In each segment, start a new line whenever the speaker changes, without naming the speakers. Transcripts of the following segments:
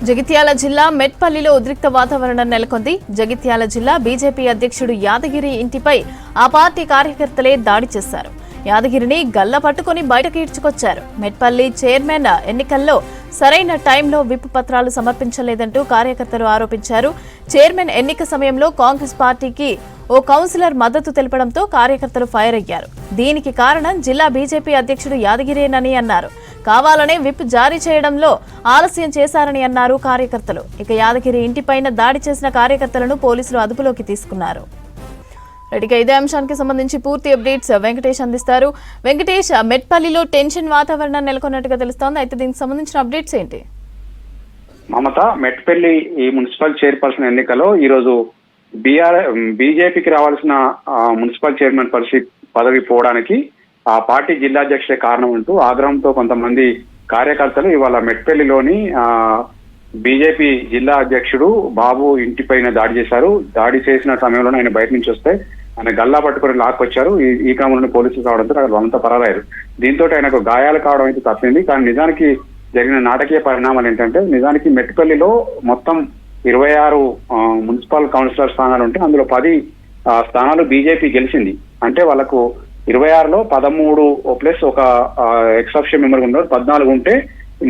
జగిత్యాల జిల్లా మెట్పల్లిలో ఉద్రిక్త వాతావరణం నెలకొంది. జగిత్యాల జిల్లా బీజేపీ అధ్యక్షుడు యాదగిరి ఇంటిపై ఆ పార్టీ కార్యకర్తలే దాడి చేశారు. యాదగిరిని గల్ల పట్టుకుని బయటకు ఈడ్చుకొచ్చారు. మెట్పల్లి చైర్మన్ ఎన్నికల్లో సరైన టైంలో విప్ పత్రాలు సమర్పించలేదంటూ కార్యకర్తలు ఆరోపించారు. చైర్మన్ ఎన్నిక సమయంలో కాంగ్రెస్ పార్టీకి ఓ కౌన్సిలర్ మద్దతు తెలపడంతో కార్యకర్తలు ఫైర్ అయ్యారు. దీనికి కారణం జిల్లా బీజేపీ అధ్యక్షుడు యాదగిరేనని అన్నారు. కావాలనే విప్ జారీ చేయడంలో ఆలస్యం చేశారని అన్నారు కార్యకర్తలు. ఇక యాదగిరి ఇంటిపైన దాడి చేసిన కార్యకర్తలను పోలీసులు అదుపులోకి తీసుకున్నారు. రెడ్డిగా ఇదే అంశానికి సంబంధించి పూర్తి అప్డేట్స్ వెంకటేష్ అందిస్తారు. వెంకటేష్, మెట్పల్లిలో టెన్షన్ వాతావరణం నెలకొన్నట్టుగా తెలుస్తోంది. అయితే దీనికి సంబంధించిన అప్డేట్స్ ఏంటి?
మమత, మెట్పల్లి ఈ మున్సిపల్ చైర్పర్సన్ ఎన్నికలో ఈరోజు బీజేపీకి రావాల్సిన మున్సిపల్ చైర్మన్ పదవి పోవడానికి ఆ పార్టీ జిల్లాధ్యక్షుడే కారణం అంటూ ఆగ్రహంతో కొంతమంది కార్యకర్తలు ఇవాళ మెట్పల్లిలోని బీజేపీ జిల్లా అధ్యక్షుడు బాబు ఇంటిపైన దాడి చేశారు. దాడి చేసిన సమయంలో ఆయన బయట నుంచి వస్తే ఆయన గల్లా పట్టుకుని లాక్కొచ్చారు. ఈ క్రమంలోనే పోలీసులు కావడంతో అక్కడ వాళ్ళంతా పరారయ్యారు. దీంతో ఆయనకు గాయాలు కావడం అయితే తప్పింది. కానీ నిజానికి జరిగిన నాటకీయ పరిణామాలు ఏంటంటే, నిజానికి మెట్పల్లిలో మొత్తం 26 మున్సిపల్ కౌన్సిలర్ స్థానాలు ఉంటే అందులో 10 స్థానాలు బీజేపీ గెలిచింది. అంటే వాళ్ళకు 26లో 13 ప్లస్ ఒక ఎక్సెప్షన్ మెంబర్ ఉన్నారు, 14 ఉంటే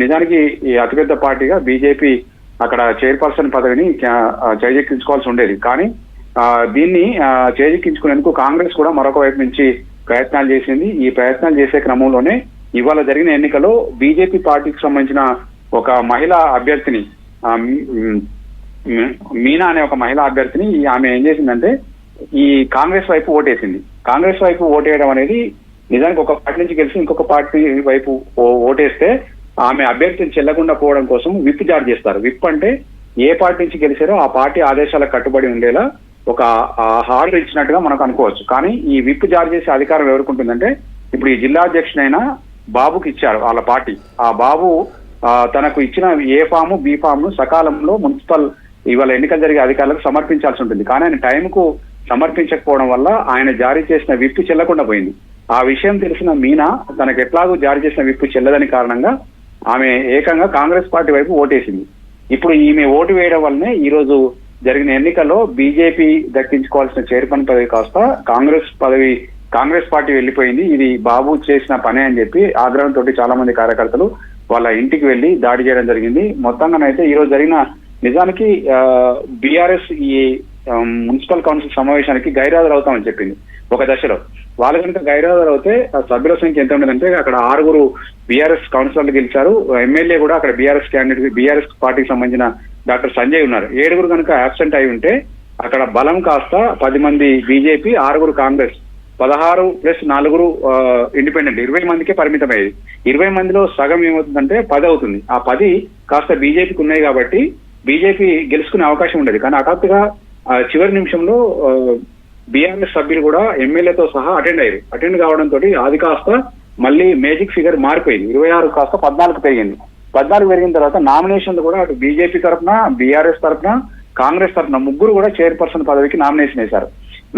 నిజానికి ఈ అతిపెద్ద పార్టీగా బీజేపీ అక్కడ చైర్పర్సన్ పదవిని చేజిక్కించుకోవాల్సి ఉండేది. కానీ దీన్ని చేజిక్కించుకునేందుకు కాంగ్రెస్ కూడా మరొక వైపు నుంచి ప్రయత్నాలు చేసింది. ఈ ప్రయత్నాలు చేసే క్రమంలోనే ఇవాళ జరిగిన ఎన్నికలో బీజేపీ పార్టీకి సంబంధించిన ఒక మహిళా అభ్యర్థిని మీనా అనే ఒక మహిళా అభ్యర్థిని ఆమె ఏం చేసిందంటే ఈ కాంగ్రెస్ వైపు ఓటేసింది. కాంగ్రెస్ వైపు ఓటేయడం అనేది నిజానికి ఒక పార్టీ నుంచి గెలిచి ఇంకొక పార్టీ వైపు ఓటేస్తే ఆమె అభ్యర్థిని చెల్లకుండా పోవడం కోసం విప్ జారీ చేస్తారు. విప్ అంటే ఏ పార్టీ నుంచి గెలిచారో ఆ పార్టీ ఆదేశాలకు కట్టుబడి ఉండేలా ఒక హార్డర్ ఇచ్చినట్టుగా మనకు అనుకోవచ్చు. కానీ ఈ విప్ జారీ చేసే అధికారం ఎవరికి ఉంటుందంటే, ఇప్పుడు ఈ జిల్లా అధ్యక్షుడైన బాబుకి ఇచ్చారు వాళ్ళ పార్టీ. ఆ బాబు తనకు ఇచ్చిన ఏ ఫాము బి ఫామ్ ను సకాలంలో మున్సిపల్ ఇవాళ ఎన్నికలు జరిగే అధికారులకు సమర్పించాల్సి ఉంటుంది. కానీ ఆయన టైంకు సమర్పించకపోవడం వల్ల ఆయన జారీ చేసిన విప్ చెల్లకుండా పోయింది. ఆ విషయం తెలిసిన మీనా తనకు ఎట్లాగూ జారీ చేసిన విప్ చెల్లదని కారణంగా ఆమె ఏకంగా కాంగ్రెస్ పార్టీ వైపు ఓటేసింది. ఇప్పుడు ఈమె ఓటు వేయడం వల్లనే ఈ రోజు జరిగిన ఎన్నికల్లో బీజేపీ దక్కించుకోవాల్సిన చైర్మన్ పదవి కాస్త కాంగ్రెస్ పార్టీ వెళ్ళిపోయింది. ఇది బాబు చేసిన పనే అని చెప్పి ఆగ్రహంతో చాలా మంది కార్యకర్తలు వాళ్ళ ఇంటికి వెళ్లి దాడి చేయడం జరిగింది. మొత్తంగానైతే ఈ రోజు జరిగిన నిజానికి బీఆర్ఎస్ ఈ మున్సిపల్ కౌన్సిల్ సమావేశానికి గైర్హాజరు అవుతామని చెప్పింది ఒక దశలో. వాళ్ళు కనుక గైర్హాజరు అవుతే సభ్యుల సంఖ్య ఎంత ఉండదంటే అక్కడ 6 బీఆర్ఎస్ కౌన్సిలర్లు గెలిచారు. ఎమ్మెల్యే కూడా అక్కడ బీఆర్ఎస్ క్యాండిడేట్ బీఆర్ఎస్ పార్టీకి సంబంధించిన డాక్టర్ సంజయ్ ఉన్నారు. 7 కనుక అబ్సెంట్ అయి ఉంటే అక్కడ బలం కాస్త 10 మంది బీజేపీ, 6 కాంగ్రెస్, 16 ప్లస్ 4 ఇండిపెండెంట్, 20 మందికే పరిమితమయ్యేది. 20 మందిలో సగం ఏమవుతుందంటే 10 అవుతుంది. ఆ 10 కాస్త బీజేపీకి ఉన్నాయి కాబట్టి బీజేపీ గెలుచుకునే అవకాశం ఉండేది. కానీ హఠాత్తుగా చివరి నిమిషంలో బీఆర్ఎస్ సభ్యులు కూడా ఎమ్మెల్యేతో సహా అటెండ్ కావడంతో అది కాస్త మళ్ళీ మేజిక్ ఫిగర్ మారిపోయింది. 26 కాస్త 14 పెరిగింది. 14 పెరిగిన తర్వాత నామినేషన్లు కూడా అటు బీజేపీ తరఫున, బీఆర్ఎస్ తరఫున, కాంగ్రెస్ తరఫున ముగ్గురు కూడా చైర్పర్సన్ పదవికి నామినేషన్ వేశారు.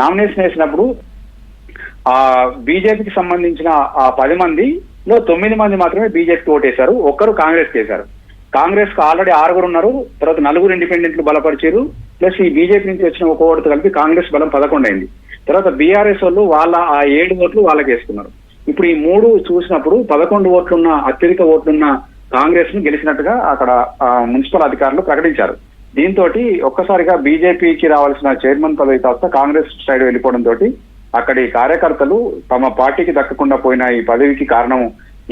నామినేషన్ వేసినప్పుడు ఆ బీజేపీకి సంబంధించిన ఆ 10 మందిలో 9 మంది మాత్రమే బీజేపీకి ఓటేశారు, 1 కాంగ్రెస్ చేశారు. కాంగ్రెస్ కు ఆల్రెడీ 6 ఉన్నారు, తర్వాత 4 ఇండిపెండెంట్లు బలపరిచారు, ప్లస్ ఈ బీజేపీ నుంచి వచ్చిన 1 ఓటుతో కలిపి కాంగ్రెస్ బలం 11 అయింది. తర్వాత బీఆర్ఎస్ వాళ్ళు వాళ్ళ ఆ 7 ఓట్లు వాళ్ళకి వేసుకున్నారు. ఇప్పుడు ఈ 3 చూసినప్పుడు 11 ఓట్లున్న అత్యధిక ఓట్లున్న కాంగ్రెస్ ను గెలిచినట్టుగా అక్కడ మున్సిపల్ అధికారులు ప్రకటించారు. దీంతో ఒక్కసారిగా బీజేపీకి రావాల్సిన చైర్మన్ పదవి కాస్త కాంగ్రెస్ సైడ్ వెళ్ళిపోవడంతో అక్కడి కార్యకర్తలు తమ పార్టీకి దక్కకుండా పోయిన ఈ పదవికి కారణం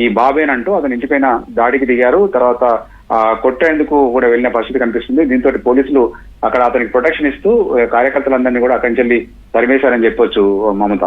ఈ బాబేనంటూ అతని ఇంటిపైన దాడికి దిగారు. తర్వాత కొట్టేందుకు కూడా వెళ్ళిన పరిస్థితి కనిపిస్తుంది. దీంతో పోలీసులు అక్కడ అతనికి ప్రొటెక్షన్ ఇస్తూ కార్యకర్తలందరినీ కూడా అక్కడి నుంచి తరిమేశారని చెప్పొచ్చు మమత.